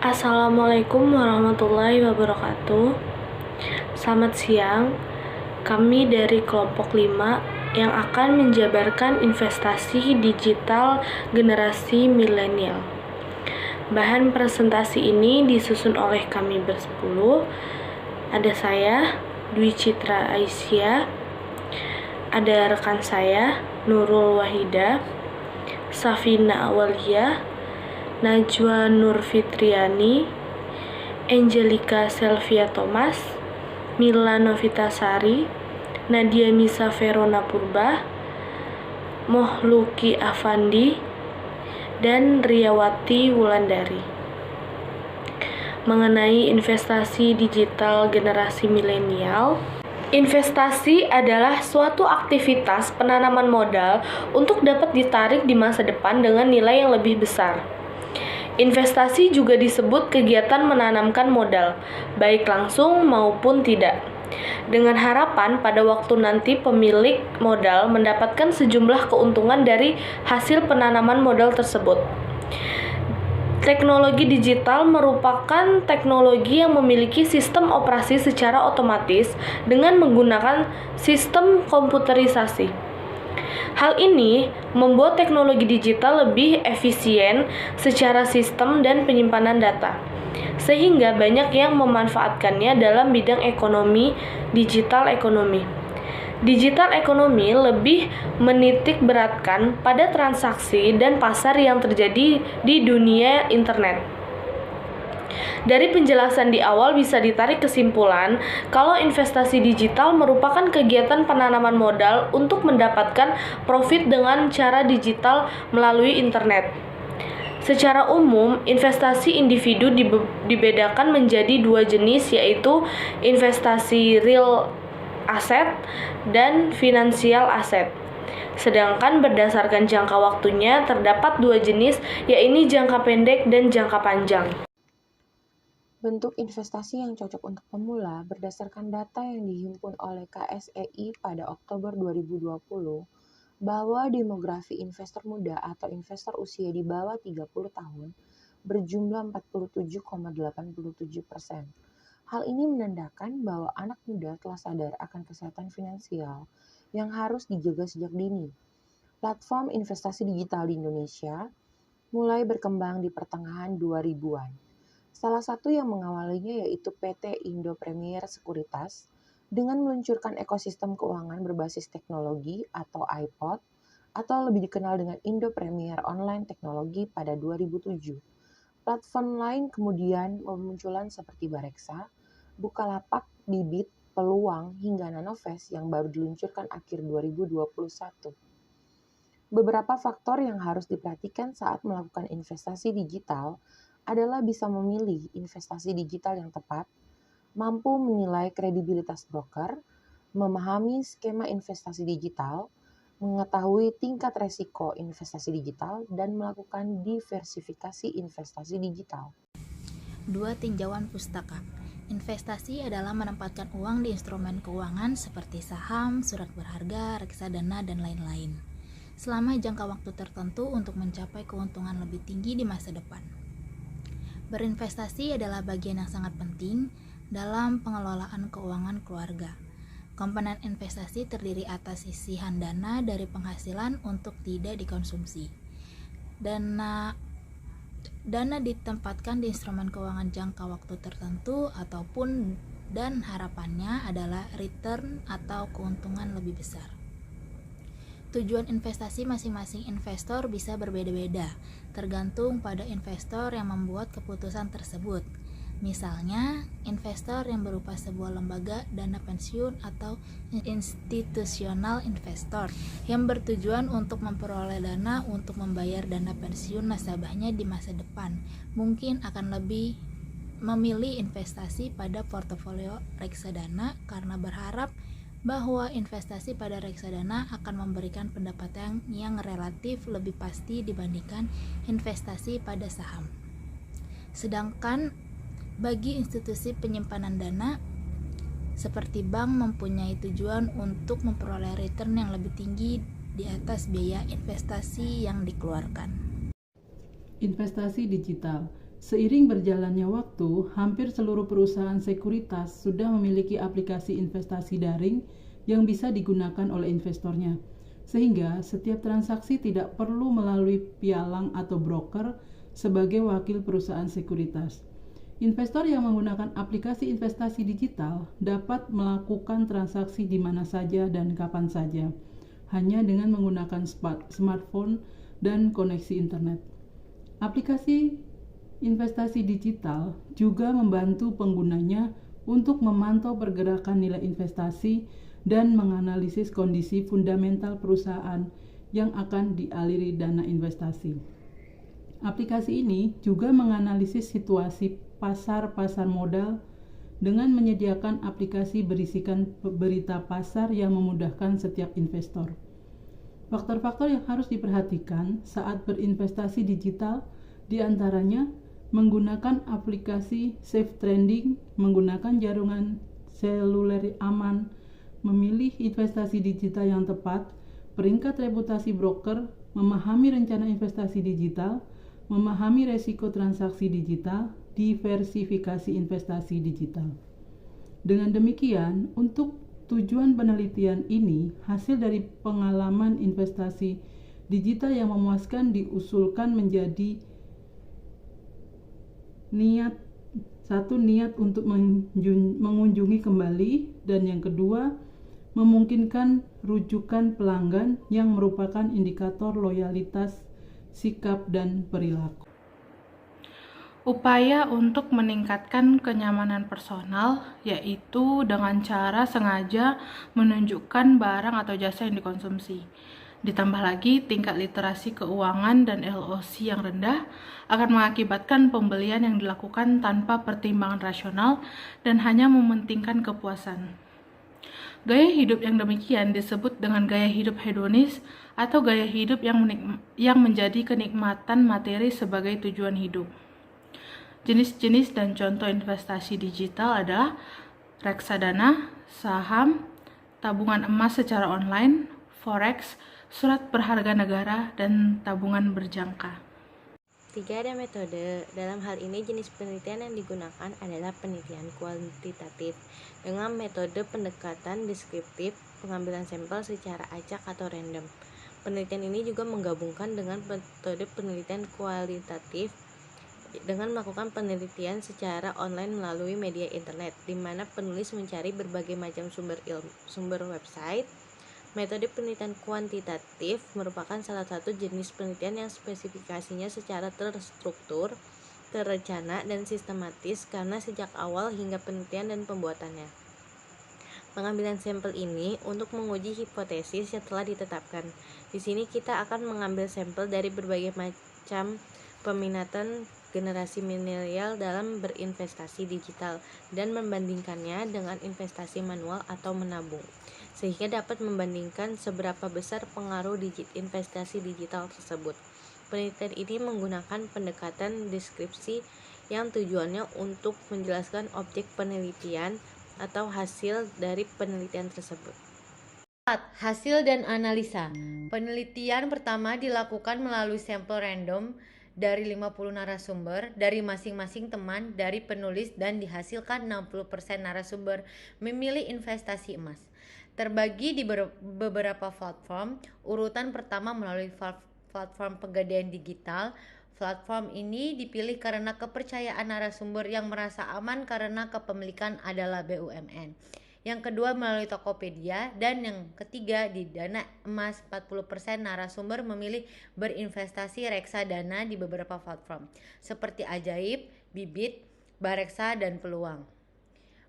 Assalamualaikum warahmatullahi wabarakatuh. Selamat siang. Kami dari kelompok 5 yang akan menjabarkan investasi digital generasi milenial. Bahan presentasi ini disusun oleh kami bersepuluh. Ada saya, Dwi Citra Aisyah. Ada rekan saya, Nurul Wahida, Safina Awaliyah, Najwa Nurfitriani, Angelica Selvia Thomas, Mila Novitasari, Nadia Misa Verona Purba, Mohluki Afandi, dan Riyawati Wulandari. Mengenai investasi digital generasi milenial, investasi adalah suatu aktivitas penanaman modal untuk dapat ditarik di masa depan dengan nilai yang lebih besar. Investasi juga disebut kegiatan menanamkan modal, baik langsung maupun tidak, dengan harapan pada waktu nanti pemilik modal mendapatkan sejumlah keuntungan dari hasil penanaman modal tersebut. Teknologi digital merupakan teknologi yang memiliki sistem operasi secara otomatis dengan menggunakan sistem komputerisasi. Hal ini membuat teknologi digital lebih efisien secara sistem dan penyimpanan data, sehingga banyak yang memanfaatkannya dalam bidang ekonomi, digital ekonomi. Digital ekonomi lebih menitik beratkan pada transaksi dan pasar yang terjadi di dunia internet. Dari penjelasan di awal bisa ditarik kesimpulan kalau investasi digital merupakan kegiatan penanaman modal untuk mendapatkan profit dengan cara digital melalui internet. Secara umum, investasi individu dibedakan menjadi dua jenis, yaitu investasi real asset dan financial asset. Sedangkan berdasarkan jangka waktunya terdapat dua jenis, yaitu jangka pendek dan jangka panjang. Bentuk investasi yang cocok untuk pemula berdasarkan data yang dihimpun oleh KSEI pada Oktober 2020 bahwa demografi investor muda atau investor usia di bawah 30 tahun berjumlah 47,87%. Hal ini menandakan bahwa anak muda telah sadar akan kesehatan finansial yang harus dijaga sejak dini. Platform investasi digital di Indonesia mulai berkembang di pertengahan 2000-an. Salah satu yang mengawalinya yaitu PT Indo Premier Sekuritas dengan meluncurkan ekosistem keuangan berbasis teknologi atau iPod atau lebih dikenal dengan Indo Premier Online Teknologi pada 2007. Platform lain kemudian bermunculan seperti Bareksa, Bukalapak, Bibit, Peluang, hingga Nanovest yang baru diluncurkan akhir 2021. Beberapa faktor yang harus diperhatikan saat melakukan investasi digital adalah bisa memilih investasi digital yang tepat, mampu menilai kredibilitas broker, memahami skema investasi digital, mengetahui tingkat resiko investasi digital, dan melakukan diversifikasi investasi digital. 2. Tinjauan pustaka. Investasi adalah menempatkan uang di instrumen keuangan seperti saham, surat berharga, reksadana, dan lain-lain, selama jangka waktu tertentu untuk mencapai keuntungan lebih tinggi di masa depan. Berinvestasi adalah bagian yang sangat penting dalam pengelolaan keuangan keluarga. Komponen investasi terdiri atas sisihan dana dari penghasilan untuk tidak dikonsumsi. Dana ditempatkan di instrumen keuangan jangka waktu tertentu dan harapannya adalah return atau keuntungan lebih besar. Tujuan investasi masing-masing investor bisa berbeda-beda, tergantung pada investor yang membuat keputusan tersebut. Misalnya, investor yang berupa sebuah lembaga dana pensiun atau institutional investor yang bertujuan untuk memperoleh dana untuk membayar dana pensiun nasabahnya di masa depan, mungkin akan lebih memilih investasi pada portofolio reksadana karena berharap bahwa investasi pada reksadana akan memberikan pendapatan yang relatif lebih pasti dibandingkan investasi pada saham. Sedangkan bagi institusi penyimpanan dana seperti bank mempunyai tujuan untuk memperoleh return yang lebih tinggi di atas biaya investasi yang dikeluarkan. Investasi digital Seiring berjalannya waktu, hampir seluruh perusahaan sekuritas sudah memiliki aplikasi investasi daring yang bisa digunakan oleh investornya, sehingga setiap transaksi tidak perlu melalui pialang atau broker sebagai wakil perusahaan sekuritas. Investor yang menggunakan aplikasi investasi digital dapat melakukan transaksi di mana saja dan kapan saja, hanya dengan menggunakan smartphone dan koneksi internet. Aplikasi investasi digital juga membantu penggunanya untuk memantau pergerakan nilai investasi dan menganalisis kondisi fundamental perusahaan yang akan dialiri dana investasi. Aplikasi ini juga menganalisis situasi pasar modal dengan menyediakan aplikasi berisikan berita pasar yang memudahkan setiap investor. Faktor-faktor yang harus diperhatikan saat berinvestasi digital diantaranya menggunakan aplikasi safe trading, menggunakan jaringan seluler aman, memilih investasi digital yang tepat, peringkat reputasi broker, memahami rencana investasi digital, memahami resiko transaksi digital, diversifikasi investasi digital. Dengan demikian, untuk tujuan penelitian ini, hasil dari pengalaman investasi digital yang memuaskan diusulkan menjadi niat untuk mengunjungi kembali, dan yang kedua memungkinkan rujukan pelanggan yang merupakan indikator loyalitas, sikap, dan perilaku. Upaya untuk meningkatkan kenyamanan personal yaitu dengan cara sengaja menunjukkan barang atau jasa yang dikonsumsi. Ditambah lagi tingkat literasi keuangan dan LOC yang rendah akan mengakibatkan pembelian yang dilakukan tanpa pertimbangan rasional dan hanya mementingkan kepuasan. Gaya hidup yang demikian disebut dengan gaya hidup hedonis atau gaya hidup yang menjadi kenikmatan materi sebagai tujuan hidup. Jenis-jenis dan contoh investasi digital adalah reksadana, saham, tabungan emas secara online, forex, surat berharga negara, dan tabungan berjangka. 3. Ada metode. Dalam hal ini jenis penelitian yang digunakan adalah penelitian kuantitatif dengan metode pendekatan deskriptif, pengambilan sampel secara acak atau random. Penelitian ini juga menggabungkan dengan metode penelitian kualitatif dengan melakukan penelitian secara online melalui media internet, di mana penulis mencari berbagai macam sumber website. Metode penelitian kuantitatif merupakan salah satu jenis penelitian yang spesifikasinya secara terstruktur, terencana, dan sistematis karena sejak awal hingga penelitian dan pembuatannya. Pengambilan sampel ini untuk menguji hipotesis yang telah ditetapkan. Di sini kita akan mengambil sampel dari berbagai macam peminatan generasi milenial dalam berinvestasi digital dan membandingkannya dengan investasi manual atau menabung, sehingga dapat membandingkan seberapa besar pengaruh investasi digital tersebut. Penelitian ini menggunakan pendekatan deskripsi yang tujuannya untuk menjelaskan objek penelitian atau hasil dari penelitian tersebut. 4. Hasil dan analisa. Penelitian pertama dilakukan melalui sampel random dari 50 narasumber dari masing-masing teman dari penulis dan dihasilkan 60% narasumber memilih investasi emas. Terbagi di beberapa platform. Urutan pertama melalui platform pegadaian digital. Platform ini dipilih karena kepercayaan narasumber yang merasa aman karena kepemilikan adalah BUMN. Yang kedua melalui Tokopedia, dan yang ketiga di Dana Emas. 40% narasumber memilih berinvestasi reksadana di beberapa platform seperti Ajaib, Bibit, Bareksa, dan Peluang.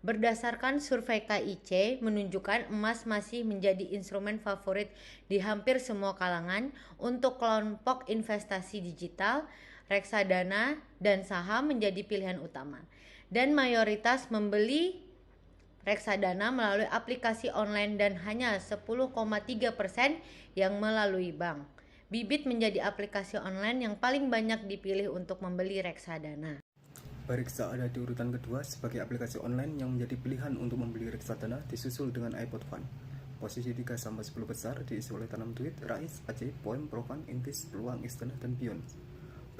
Berdasarkan survei KIC menunjukkan emas masih menjadi instrumen favorit di hampir semua kalangan. Untuk kelompok investasi digital, reksadana dan saham menjadi pilihan utama, dan mayoritas membeli reksadana melalui aplikasi online dan hanya 10,3% yang melalui bank. Bibit menjadi aplikasi online yang paling banyak dipilih untuk membeli reksadana. Bareksa ada di urutan kedua sebagai aplikasi online yang menjadi pilihan untuk membeli reksadana, disusul dengan iPod Fund. Posisi 3-10 besar diisi oleh Tanam Duit, Rais, Ajaib, Poem, Profan, Intis, Peluang, Istana, dan Beyond.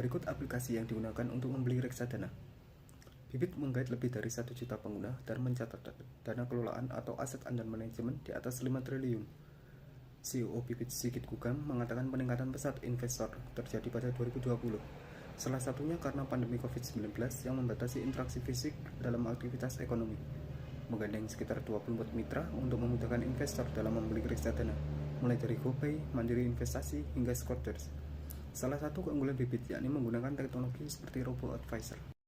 Berikut aplikasi yang digunakan untuk membeli reksadana. Bibit menggait lebih dari 1 juta pengguna dan mencatat dana kelolaan atau aset under management di atas 5 triliun. CEO Bibit Sigit Gugam mengatakan peningkatan pesat investor terjadi pada 2020. Salah satunya karena pandemi COVID-19 yang membatasi interaksi fisik dalam aktivitas ekonomi. Menggandeng sekitar 24 mitra untuk memudahkan investor dalam membeli reksadana, mulai dari GoPay, Mandiri Investasi, hingga Scorders. Salah satu keunggulan Bibit yakni menggunakan teknologi seperti Robo-Advisor.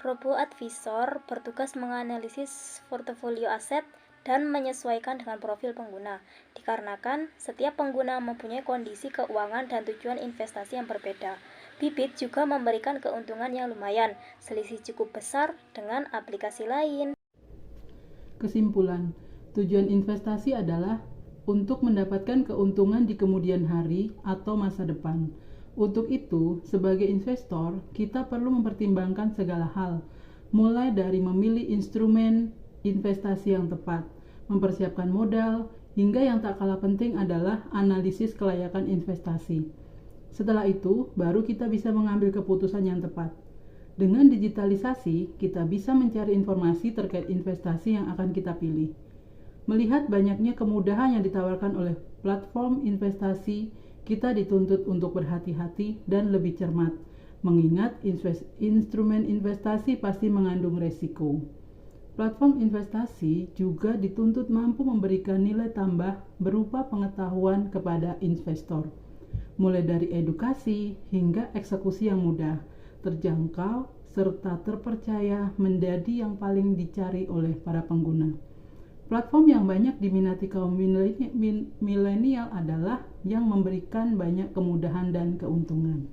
Robo-Advisor bertugas menganalisis portofolio aset dan menyesuaikan dengan profil pengguna, dikarenakan setiap pengguna mempunyai kondisi keuangan dan tujuan investasi yang berbeda. Bibit juga memberikan keuntungan yang lumayan, selisih cukup besar dengan aplikasi lain. Kesimpulan, tujuan investasi adalah untuk mendapatkan keuntungan di kemudian hari atau masa depan. Untuk itu, sebagai investor, kita perlu mempertimbangkan segala hal, mulai dari memilih instrumen investasi yang tepat, mempersiapkan modal, hingga yang tak kalah penting adalah analisis kelayakan investasi. Setelah itu, baru kita bisa mengambil keputusan yang tepat. Dengan digitalisasi, kita bisa mencari informasi terkait investasi yang akan kita pilih. Melihat banyaknya kemudahan yang ditawarkan oleh platform investasi, kita dituntut untuk berhati-hati dan lebih cermat, mengingat instrumen investasi pasti mengandung resiko. Platform investasi juga dituntut mampu memberikan nilai tambah berupa pengetahuan kepada investor, mulai dari edukasi hingga eksekusi yang mudah, terjangkau, serta terpercaya menjadi yang paling dicari oleh para pengguna. Platform yang banyak diminati kaum milenial adalah yang memberikan banyak kemudahan dan keuntungan.